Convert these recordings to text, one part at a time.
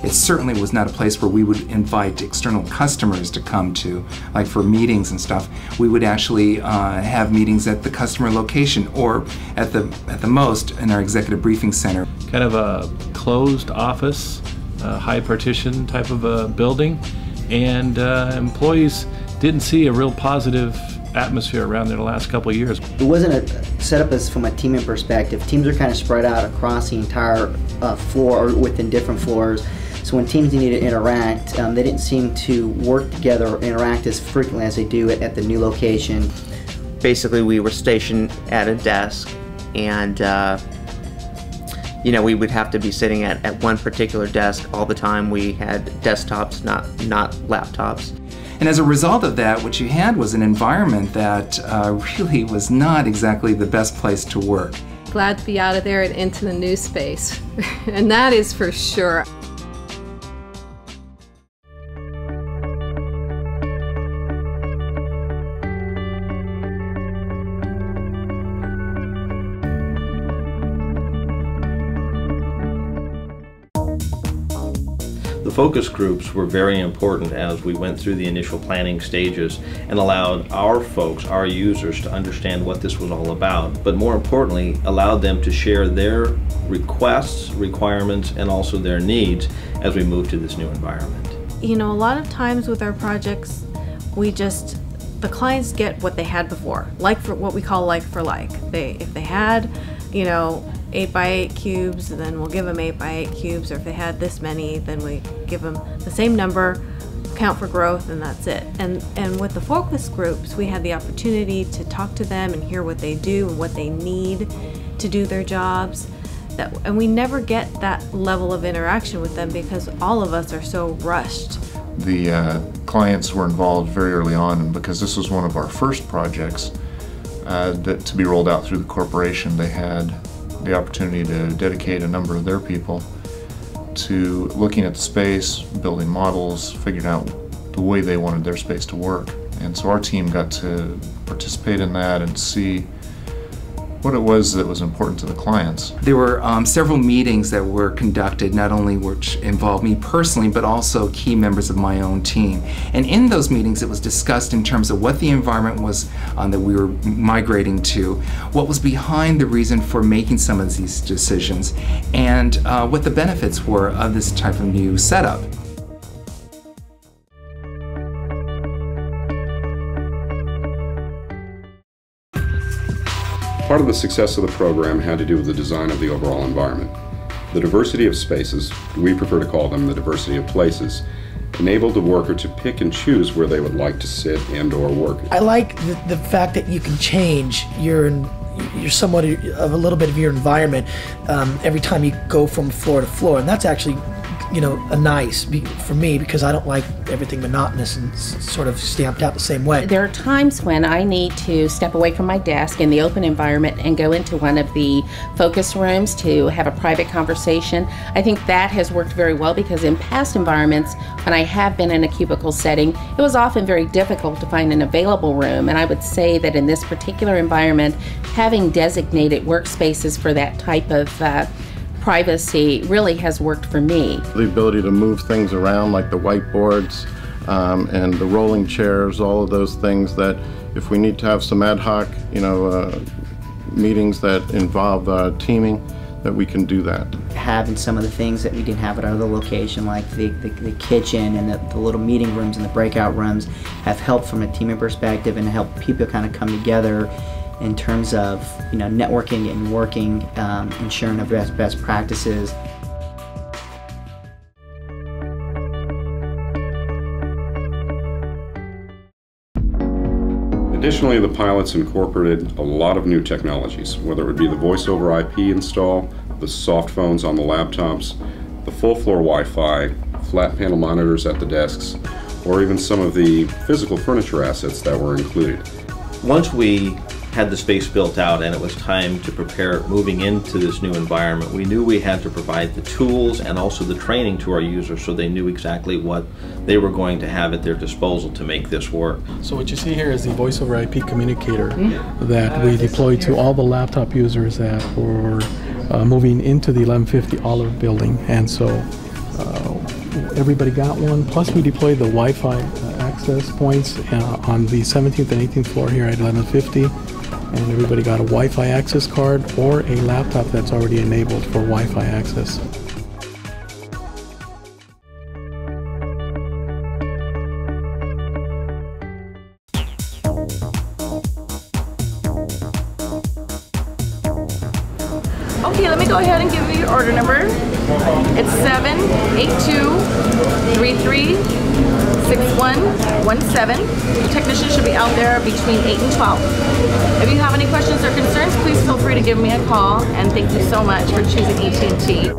It certainly was not a place where we would invite external customers to come to, like for meetings and stuff. We would actually have meetings at the customer location, or at the most in our executive briefing center. Kind of a closed office, high partition type of a building, and employees didn't see a real positive atmosphere around there the last couple of years. It wasn't a setup as from a teaming perspective. Teams are kind of spread out across the entire floor or within different floors. So when teams needed to interact, they didn't seem to work together or interact as frequently as they do at the new location. Basically, we were stationed at a desk, and you know, we would have to be sitting at one particular desk all the time. We had desktops, not laptops. And as a result of that, what you had was an environment that really was not exactly the best place to work. Glad to be out of there and into the new space, and that is for sure. The focus groups were very important as we went through the initial planning stages and allowed our folks, our users, to understand what this was all about, but more importantly, allowed them to share their requests, requirements, and also their needs as we move to this new environment. You know, a lot of times with our projects, the clients get what they had before, like for what we call like for like. If they had, you know, 8x8 cubes, then we'll give them 8x8 cubes, or if they had this many, then we give them the same number, count for growth, and that's it. And with the focus groups, we had the opportunity to talk to them and hear what they do and what they need to do their jobs. And we never get that level of interaction with them because all of us are so rushed. The clients were involved very early on, and because this was one of our first projects to be rolled out through the corporation, they had the opportunity to dedicate a number of their people to looking at the space, building models, figuring out the way they wanted their space to work. And so our team got to participate in that and see what it was that was important to the clients. There were several meetings that were conducted, not only which involved me personally, but also key members of my own team. And in those meetings, it was discussed in terms of what the environment was that we were migrating to, what was behind the reason for making some of these decisions, and what the benefits were of this type of new setup. Part of the success of the program had to do with the design of the overall environment. The diversity of spaces, we prefer to call them the diversity of places, enabled the worker to pick and choose where they would like to sit and or work. I like the fact that you can change your somewhat of a little bit of your environment every time you go from floor to floor, and that's actually, you know, a nice for me, because I don't like everything monotonous and sort of stamped out the same way. There are times when I need to step away from my desk in the open environment and go into one of the focus rooms to have a private conversation. I think that has worked very well, because in past environments, when I have been in a cubicle setting, it was often very difficult to find an available room, and I would say that in this particular environment, having designated workspaces for that type of privacy really has worked for me. The ability to move things around, like the whiteboards and the rolling chairs, all of those things that if we need to have some ad hoc, you know, meetings that involve teaming, that we can do that. Having some of the things that we didn't have at our other location, like the kitchen and the little meeting rooms and the breakout rooms, have helped from a teaming perspective and help people kind of come together in terms of, you know, networking and working, ensuring the best practices. Additionally, the pilots incorporated a lot of new technologies, whether it would be the voice over IP install, the soft phones on the laptops, the full floor Wi-Fi, flat panel monitors at the desks, or even some of the physical furniture assets that were included. Once we had the space built out and it was time to prepare moving into this new environment, we knew we had to provide the tools and also the training to our users so they knew exactly what they were going to have at their disposal to make this work. So what you see here is the voice over IP communicator that we deployed to all the laptop users that were moving into the 1150 Olive building. And so everybody got one. Plus we deployed the Wi-Fi access points on the 17th and 18th floor here at 1150. And everybody got a Wi-Fi access card or a laptop that's already enabled for Wi-Fi access. Okay, let me go ahead and give you your order number. It's 782-33-6117. The technician should be out there between 8 and 12. If you have any questions or concerns, please feel free to give me a call, and thank you so much for choosing AT&T.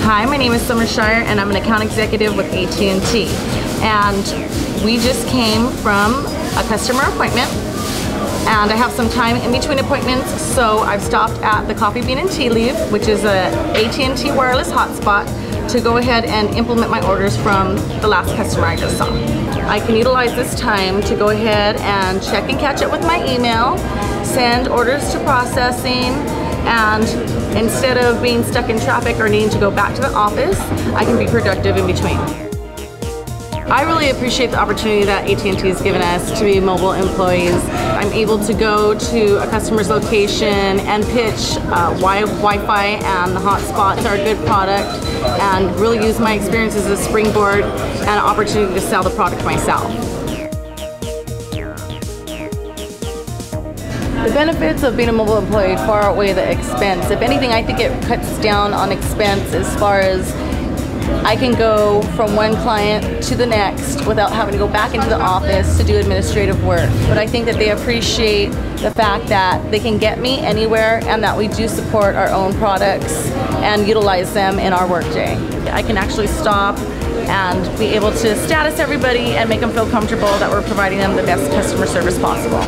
Hi, my name is Summer Shire, and I'm an account executive with AT&T. And we just came from a customer appointment, and I have some time in between appointments, so I've stopped at the Coffee Bean and Tea Leaf, which is a AT&T wireless hotspot, to go ahead and implement my orders from the last customer I just saw. I can utilize this time to go ahead and check and catch up with my email, send orders to processing, and instead of being stuck in traffic or needing to go back to the office, I can be productive in between. I really appreciate the opportunity that AT&T has given us to be mobile employees. I'm able to go to a customer's location and pitch Wi-Fi and the hotspots are a good product, and really use my experience as a springboard and an opportunity to sell the product myself. The benefits of being a mobile employee far outweigh the expense. If anything, I think it cuts down on expense as far as I can go from one client to the next without having to go back into the office to do administrative work. But I think that they appreciate the fact that they can get me anywhere and that we do support our own products and utilize them in our workday. I can actually stop and be able to status everybody and make them feel comfortable that we're providing them the best customer service possible.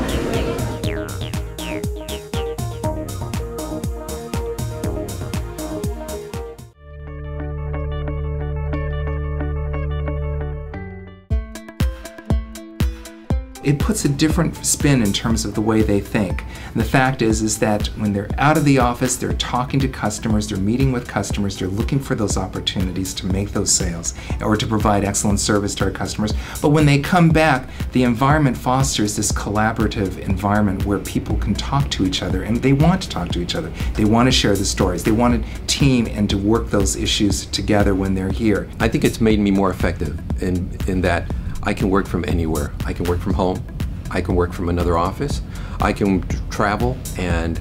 It puts a different spin in terms of the way they think. And the fact is that when they're out of the office, they're talking to customers, they're meeting with customers, they're looking for those opportunities to make those sales or to provide excellent service to our customers. But when they come back, the environment fosters this collaborative environment where people can talk to each other, and they want to talk to each other. They want to share the stories. They want to team and to work those issues together when they're here. I think it's made me more effective in that I can work from anywhere. I can work from home. I can work from another office. I can travel and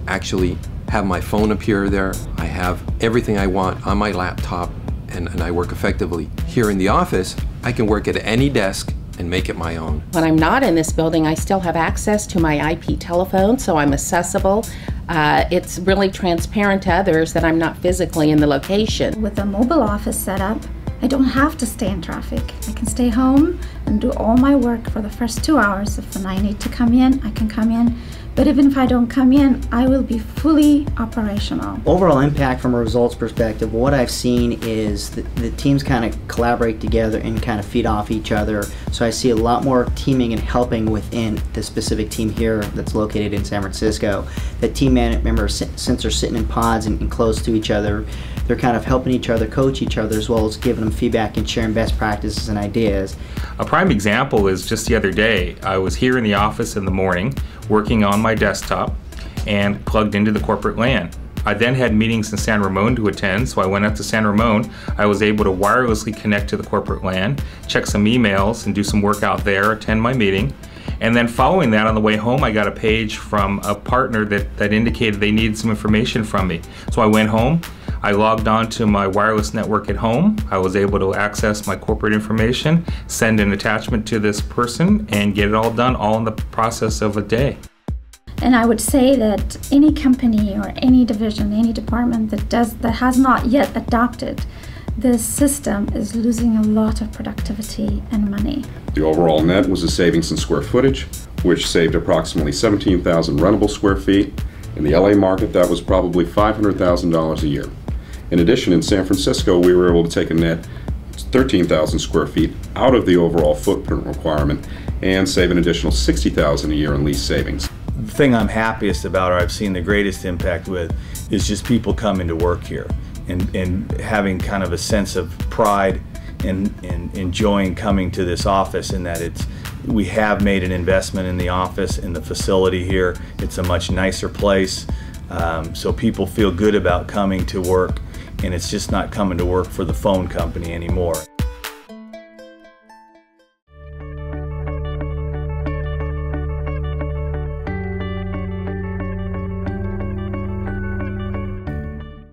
actually have my phone appear there. I have everything I want on my laptop, and I work effectively. Here in the office, I can work at any desk and make it my own. When I'm not in this building, I still have access to my IP telephone, so I'm accessible. It's really transparent to others that I'm not physically in the location. With a mobile office setup, I don't have to stay in traffic. I can stay home and do all my work for the first 2 hours. If I need to come in, I can come in. But even if I don't come in, I will be fully operational. Overall impact from a results perspective, what I've seen is the teams kind of collaborate together and kind of feed off each other. So I see a lot more teaming and helping within the specific team here that's located in San Francisco. The team members, since they're sitting in pods and close to each other, they're kind of helping each other, coach each other, as well as giving them feedback and sharing best practices and ideas. A prime example is just the other day. I was here in the office in the morning working on my desktop and plugged into the corporate LAN. I then had meetings in San Ramon to attend, so I went out to San Ramon. I was able to wirelessly connect to the corporate LAN, check some emails and do some work out there, attend my meeting. And then following that, on the way home, I got a page from a partner that indicated they needed some information from me. So I went home, I logged on to my wireless network at home. I was able to access my corporate information, send an attachment to this person, and get it all done, all in the process of a day. And I would say that any company or any division, any department that has not yet adopted this system is losing a lot of productivity and money. The overall net was a savings in square footage, which saved approximately 17,000 rentable square feet. In the LA market, that was probably $500,000 a year. In addition, in San Francisco, we were able to take a net 13,000 square feet out of the overall footprint requirement and save an additional $60,000 a year in lease savings. thing I'm happiest about, or I've seen the greatest impact with, is just people coming to work here and having kind of a sense of pride and enjoying coming to this office, in that we have made an investment in the office, in the facility here. It's a much nicer place, so people feel good about coming to work, and it's just not coming to work for the phone company anymore.